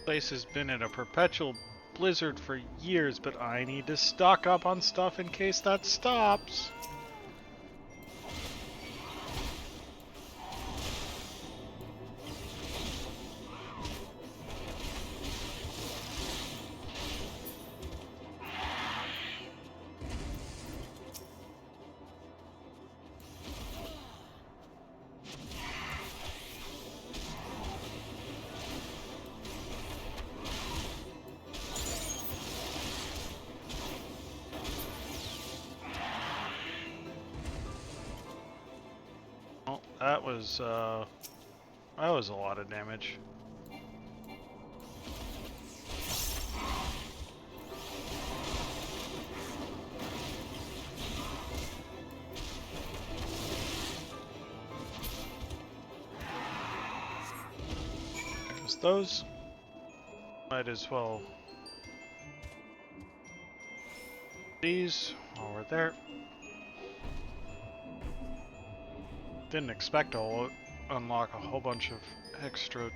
Place has been in a perpetual blizzard for years, but I need to stock up on stuff in case that stops. Well, that was a lot of damage. Because those might as well. These while we're there. Didn't expect to unlock a whole bunch of extra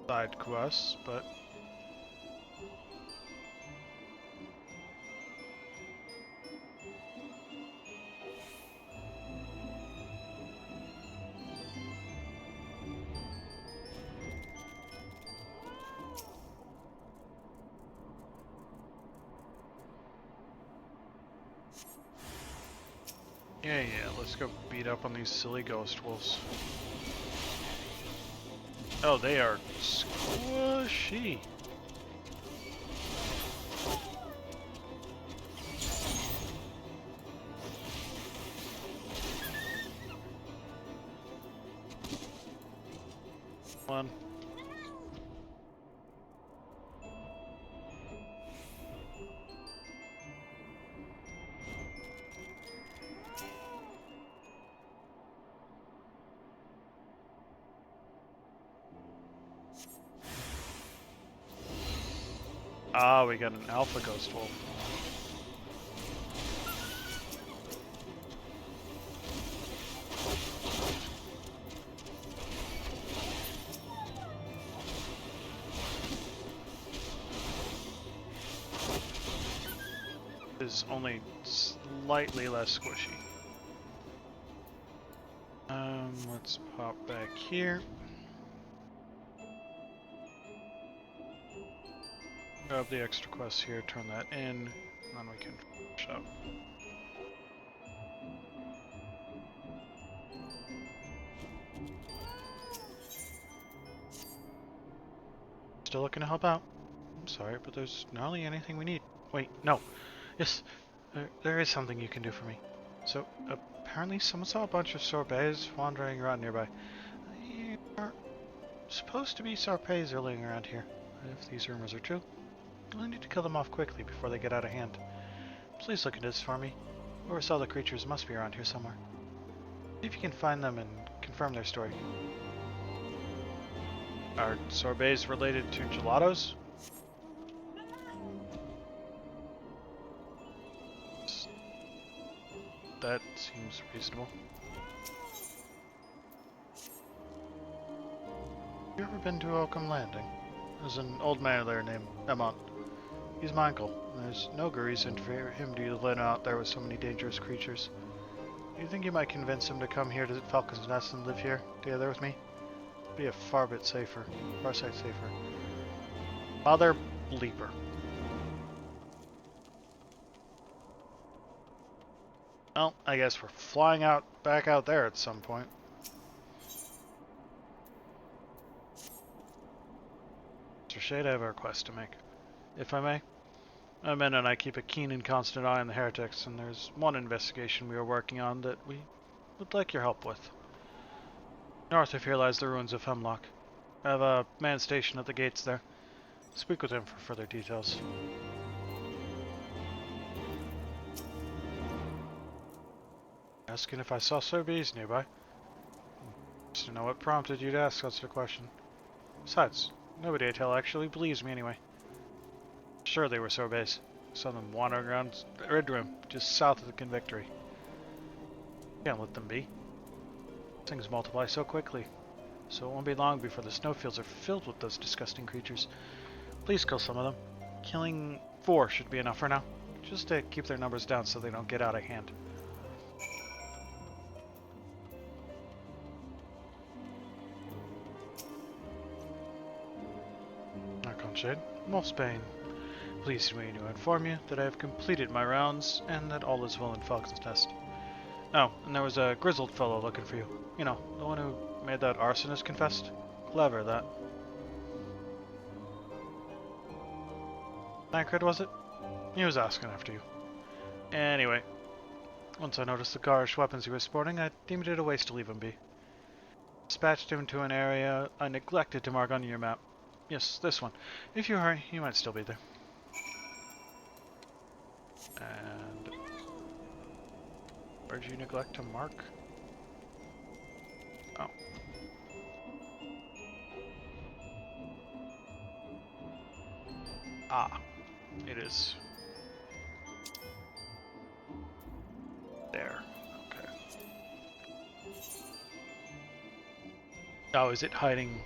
side quests, but yeah, let's go beat up on these silly ghost wolves. Oh, they are squishy. One. Ah, we got an alpha ghost wolf. Is only slightly less squishy. Let's pop back here. Grab the extra quests here, turn that in, and then we can finish up. Still looking to help out. I'm sorry, but there's not really anything we need. Wait, no. Yes, there is something you can do for me. So, apparently someone saw a bunch of sorbets wandering around nearby. There are supposed to be sorbets living around here. If these rumors are true, I need to kill them off quickly before they get out of hand. Please look into this for me. Whoever saw the creatures must be around here somewhere. See if you can find them and confirm their story. Are sorbets related to gelatos? That seems reasonable. You ever been to Oakham Landing? There's an old man there named Emont. He's my uncle, and there's no good reason for him to let out there with so many dangerous creatures. Do you think you might convince him to come here to Falcon's Nest and live here together with me? It'd be a far safer. Mother Bleeper. Well, I guess we're flying back out there at some point. Mr. Shade, I have a request to make. If I may, my men and I keep a keen and constant eye on the heretics, and there's one investigation we are working on that we would like your help with. North of here lies the ruins of Hemlock. I have a man stationed at the gates there. Speak with him for further details. Asking if I saw sorbets nearby. Just to know what prompted you to ask such a question. Besides, nobody I tell actually believes me anyway. Sure they were sorbets. Saw them wandering around Red Room, just south of the Convictory. Can't let them be. Things multiply so quickly. so it won't be long before the snowfields are filled with those disgusting creatures. Please kill some of them. Killing 4 should be enough for now, just to keep their numbers down so they don't get out of hand. Archon Wolfsbane. Pleased me to inform you that I have completed my rounds and that all is well in Falcon's Nest. Oh, and there was a grizzled fellow looking for you. You know, the one who made that arsonist confessed. Clever, that. Tancred, was it? He was asking after you. Anyway, once I noticed the garish weapons he was sporting, I deemed it a waste to leave him be. Dispatched him to an area I neglected to mark on your map. Yes, this one. If you hurry, he might still be there. And where'd you neglect to mark? Oh. Ah, it is there. Okay. Oh, is it hiding?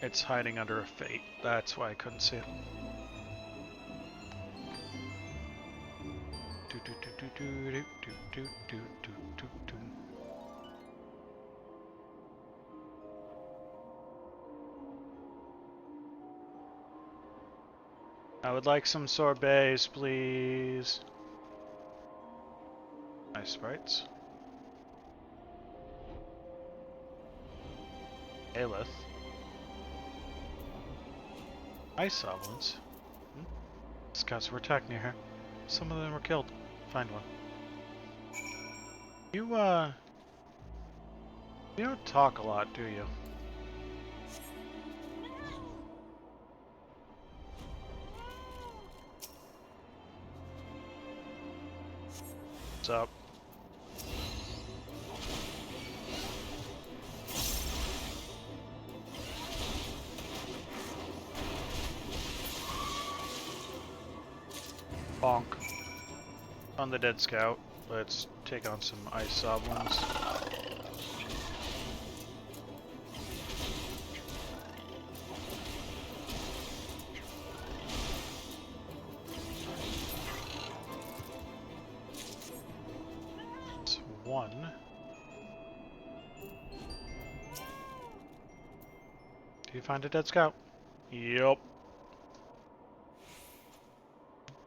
It's hiding under a fate. That's why I couldn't see it. I would like some sorbets, please. Nice sprites. Aelith. Ice goblins. Scouts were attacked near here. Some of them were killed. Find one. You don't talk a lot, do you? What's up? Bonk. On the dead scout, let's take on some ice goblins. It's 1. Do you find a dead scout? Yup.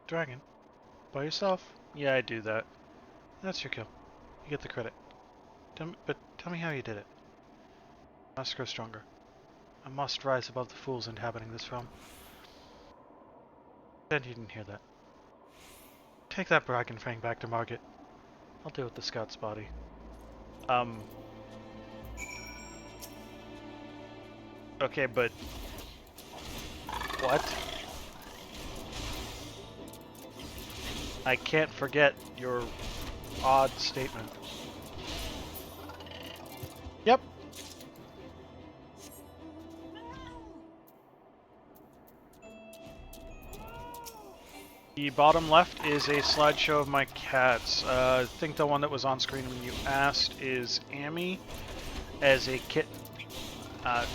Dragon. By yourself? Yeah, I do that. That's your kill. You get the credit. But tell me how you did it. I must grow stronger. I must rise above the fools inhabiting this realm. Then you didn't hear that. Take that Bracken Fang back to Market. I'll deal with the scout's body. Okay, but... What? I can't forget your odd statement. Yep. The bottom left is a slideshow of my cats. I think the one that was on screen when you asked is Amy as a kitten.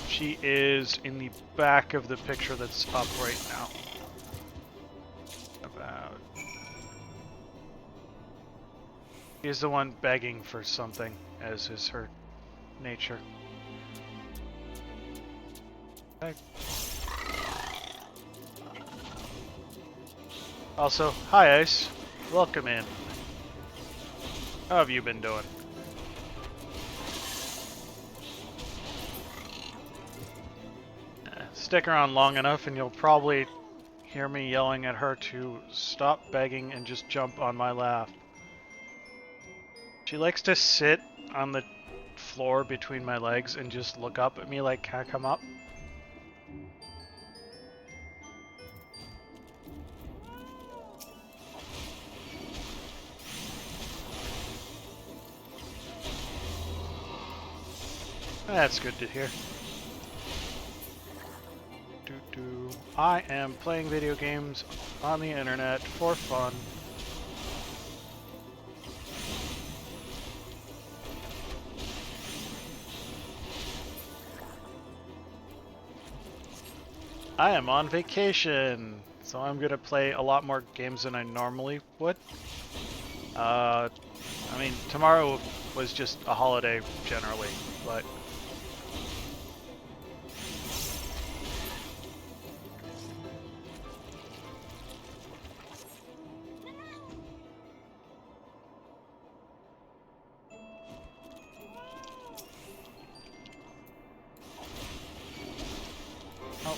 She is in the back of the picture that's up right now. She's the one begging for something, as is her nature. Okay. Also, hi Ice. Welcome in. How have you been doing? Stick around long enough and you'll probably hear me yelling at her to stop begging and just jump on my lap. She likes to sit on the floor between my legs and just look up at me like, can I come up? That's good to hear. I am playing video games on the internet for fun. I am on vacation, so I'm gonna play a lot more games than I normally would. I mean, tomorrow was just a holiday generally, but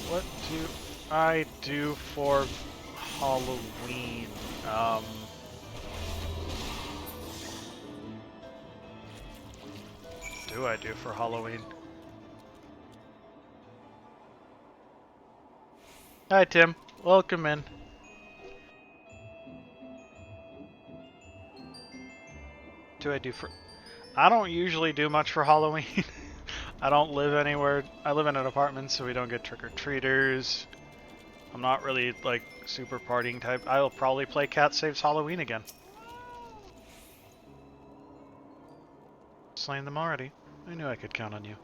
what do I do for Halloween? Do I do for Halloween? Hi, Tim. Welcome in. Do I do for... I don't usually do much for Halloween. I don't live anywhere. I live in an apartment, so we don't get trick-or-treaters. I'm not really, like, super partying type. I'll probably play Cat Saves Halloween again. Slain them already. I knew I could count on you.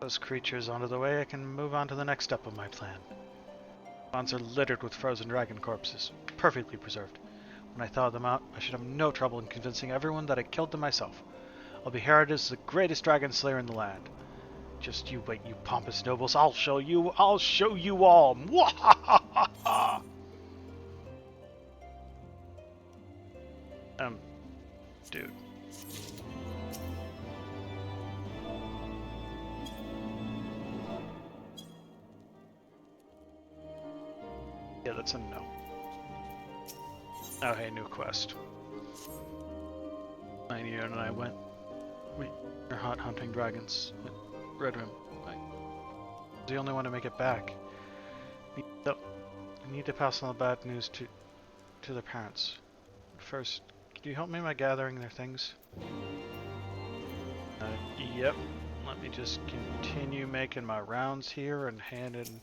Those creatures out of the way, I can move on to the next step of my plan. Ponds are littered with frozen dragon corpses, perfectly preserved. When I thawed them out, I should have no trouble in convincing everyone that I killed them myself. I'll be heralded as the greatest dragon slayer in the land. Just you wait, you pompous nobles. I'll show you all. Mwahahaha! Dude. Yeah, that's a no. Oh, hey, new quest. Nineyear and I went. We're hot hunting dragons. Red Room. I was the only one to make it back. So, I need to pass on the bad news to the parents. First, can you help me by gathering their things? Yep. Let me just continue making my rounds here and hand in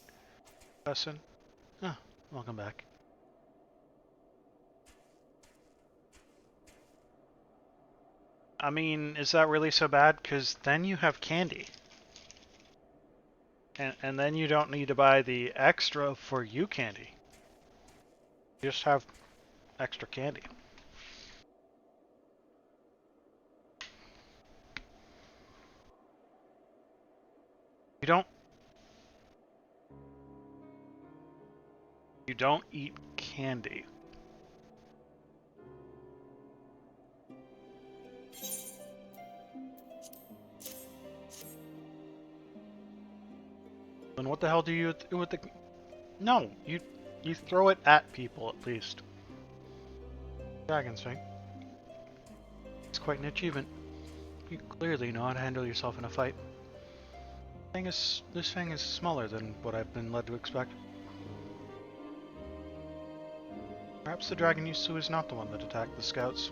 lesson. Ah, welcome back. I mean, is that really so bad? Because then you have candy. And then you don't need to buy the extra for you candy. You just have extra candy. You don't eat candy. Then what the hell do you do with the... No, you throw it at people at least. Dragon's Fang. It's quite an achievement. You clearly know how to handle yourself in a fight. This thing is smaller than what I've been led to expect. Perhaps the dragon you slew is not the one that attacked the scouts.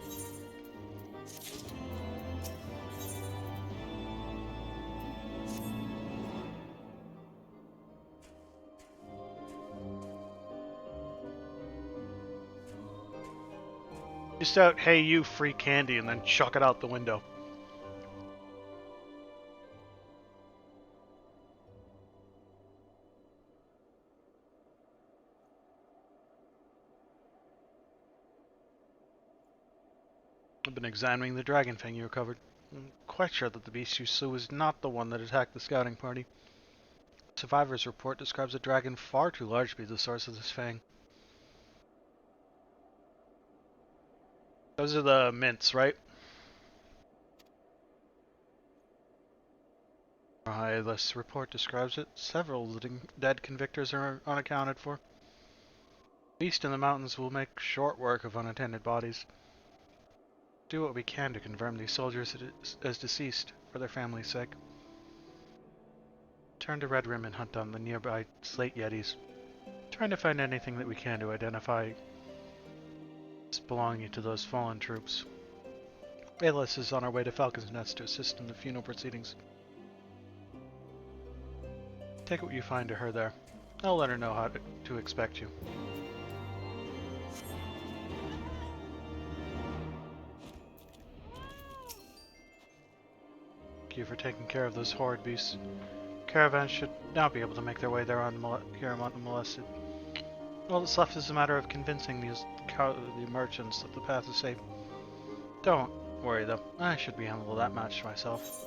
Just out, hey you, free candy, and then chuck it out the window. I've been examining the dragon fang you recovered. I'm quite sure that the beast you slew is not the one that attacked the scouting party. The survivor's report describes a dragon far too large to be the source of this fang. Those are the mints, right? This report describes it. Several dead convictors are unaccounted for. The beast in the mountains will make short work of unattended bodies. Do what we can to confirm these soldiers as deceased, for their family's sake. Turn to Red Rim and hunt down the nearby slate yetis. Trying to find anything that we can to identify belonging to those fallen troops. Bayless is on our way to Falcon's Nest to assist in the funeral proceedings. Take what you find to her there. I'll let her know how to expect you. Thank you for taking care of those horrid beasts. caravans should now be able to make their way there here unmolested. All that's left is a matter of convincing the merchants that the path is safe. Don't worry though, I should be able to that much myself.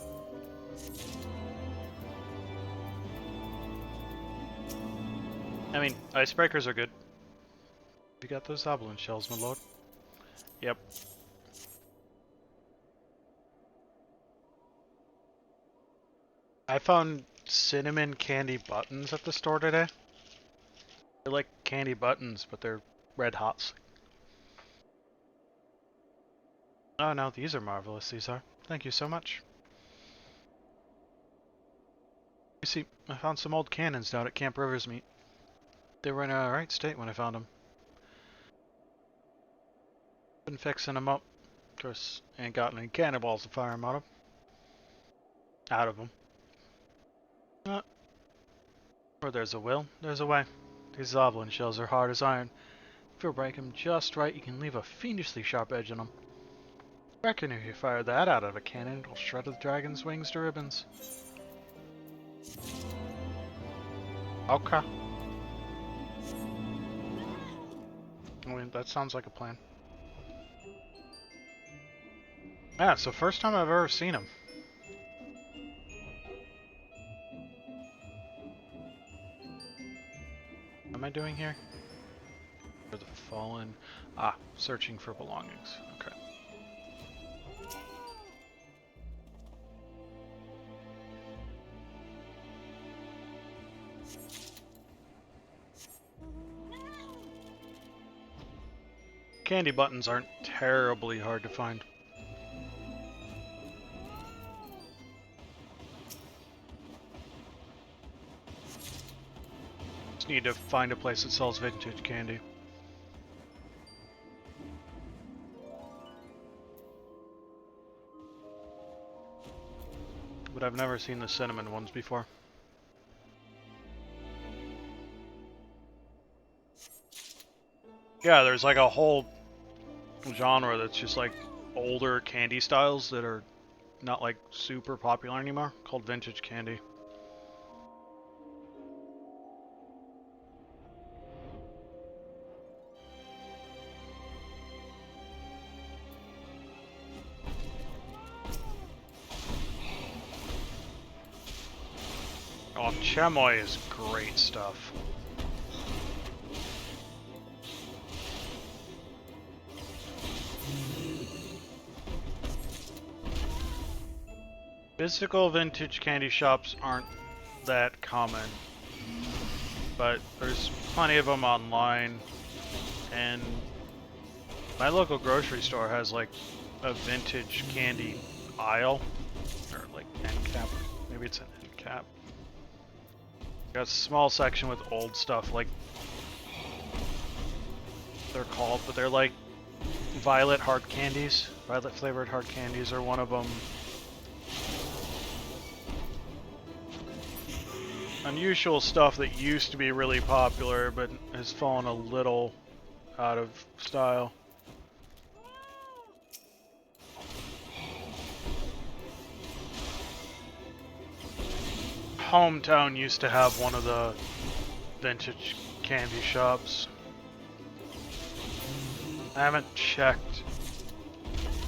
I mean, icebreakers are good. You got those oblin shells, my lord? Yep. I found cinnamon candy buttons at the store today. They're like candy buttons, but they're red hots. Oh no, these are marvelous, these are. Thank you so much. You see, I found some old cannons down at Camp Rivers Meet. They were in a right state when I found them. Been fixing them up. Of course, ain't got any cannonballs to fire them out of them. Where there's a will, there's a way. These oblin shells are hard as iron. If you break them just right, you can leave a fiendishly sharp edge in them. I reckon if you fire that out of a cannon, it'll shred the dragon's wings to ribbons. Okay. I mean, that sounds like a plan. Yeah, so first time I've ever seen him. What am I doing here? For the fallen... Ah, searching for belongings. Okay. Candy buttons aren't terribly hard to find. Just need to find a place that sells vintage candy. But I've never seen the cinnamon ones before. Yeah, there's like a whole genre that's just like older candy styles that are not like super popular anymore, called vintage candy. Oh, chamoy is great stuff. Physical vintage candy shops aren't that common, but there's plenty of them online, and my local grocery store has like a vintage candy aisle, or like end cap, maybe it's an end cap. Got a small section with old stuff, like they're called, but they're like violet hard candies. Violet flavored hard candies are one of them. Unusual stuff that used to be really popular, but has fallen a little out of style. Hometown used to have one of the vintage candy shops. I haven't checked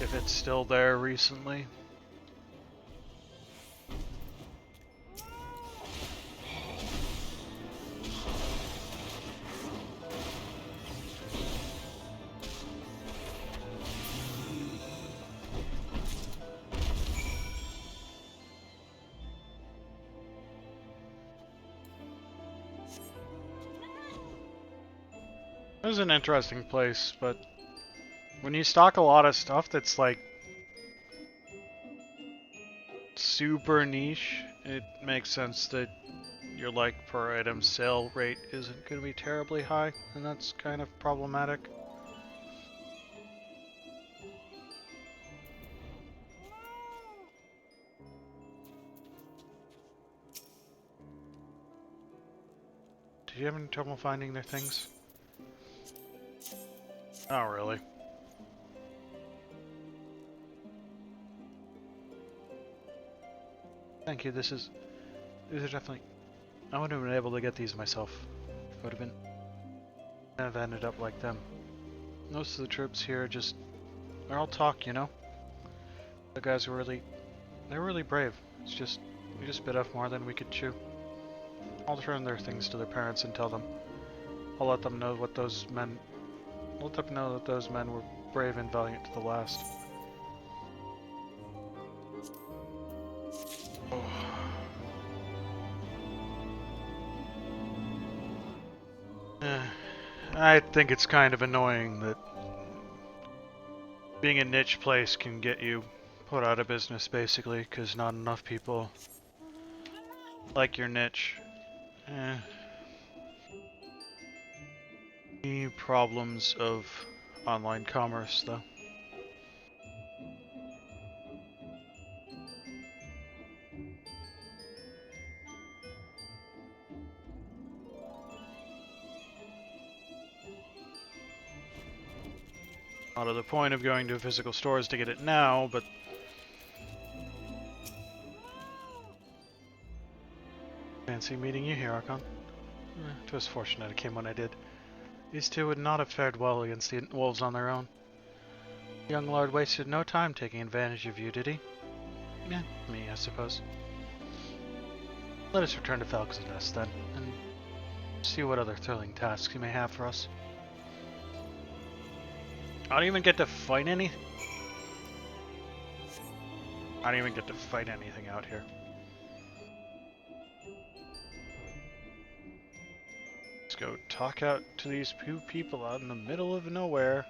if it's still there recently. It was an interesting place, but when you stock a lot of stuff that's like super niche, it makes sense that your like per item sale rate isn't going to be terribly high, and that's kind of problematic. Did you have any trouble finding their things? Oh, really? Thank you, this is... these are definitely... I wouldn't have been able to get these myself. I would have been... I'd have ended up like them. Most of the troops here just... They're all talk, you know? The guys were really... They were really brave. It's just... We just bit off more than we could chew. I'll turn their things to their parents and tell them. I'll let them know what those men... Let them know that those men were brave and valiant to the last. Oh. I think it's kind of annoying that being a niche place can get you put out of business, basically, because not enough people like your niche. Any problems of online commerce, though. Not to the point of going to physical stores to get it now, but... Fancy meeting you here, Archon. 'Twas fortunate I came when I did. These two would not have fared well against the wolves on their own. The young lord wasted no time taking advantage of you, did he? Yeah, me, I suppose. Let us return to Falcon's Nest, then, and see what other thrilling tasks you may have for us. I don't even get to fight any... I don't even get to fight anything out here. Let's go talk out to these two people out in the middle of nowhere.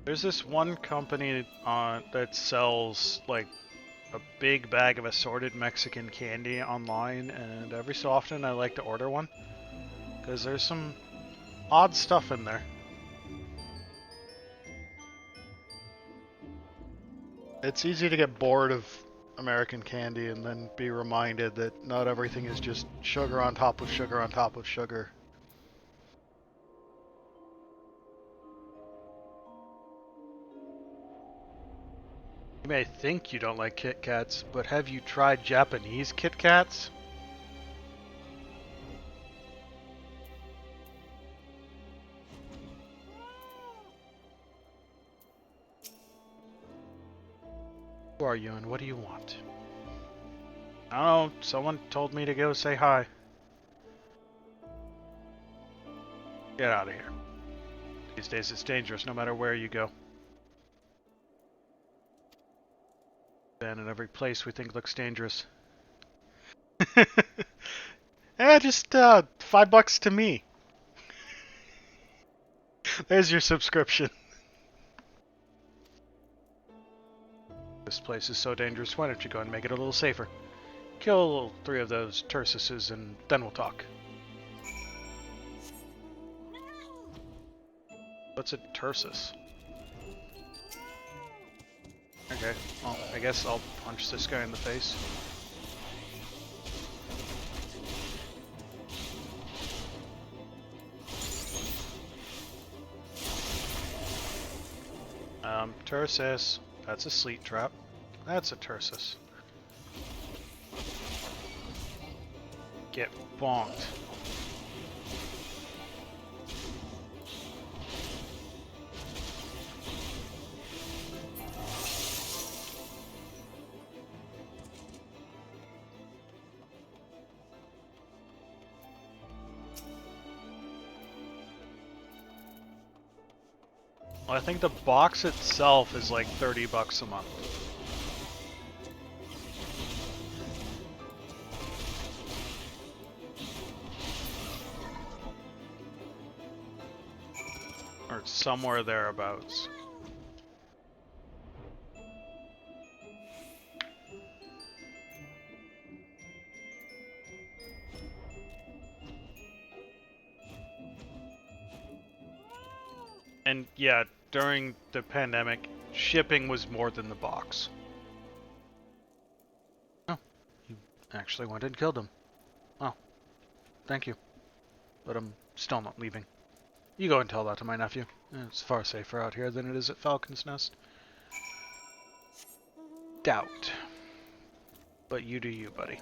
There's this one company that sells, like, a big bag of assorted Mexican candy online, and every so often I like to order one, because there's some odd stuff in there. It's easy to get bored of American candy and then be reminded that not everything is just sugar on top of sugar on top of sugar. You may think you don't like Kit Kats, but have you tried Japanese Kit Kats? Who are you and what do you want? I don't know, someone told me to go say hi. Get out of here. These days it's dangerous no matter where you go. And in every place we think looks dangerous. Just $5 to me. There's your subscription. This place is so dangerous, why don't you go and make it a little safer? Kill 3 of those Tursuses and then we'll talk. What's a Tursus? Okay, well, I guess I'll punch this guy in the face. Tursus. That's a sleet trap. That's a Tursus. Get bonked. I think the box itself is like $30 a month. Or somewhere thereabouts. And yeah, during the pandemic, shipping was more than the box. Oh, you actually went and killed him. Oh, thank you. But I'm still not leaving. You go and tell that to my nephew. It's far safer out here than it is at Falcon's Nest. Doubt. But you do you, buddy.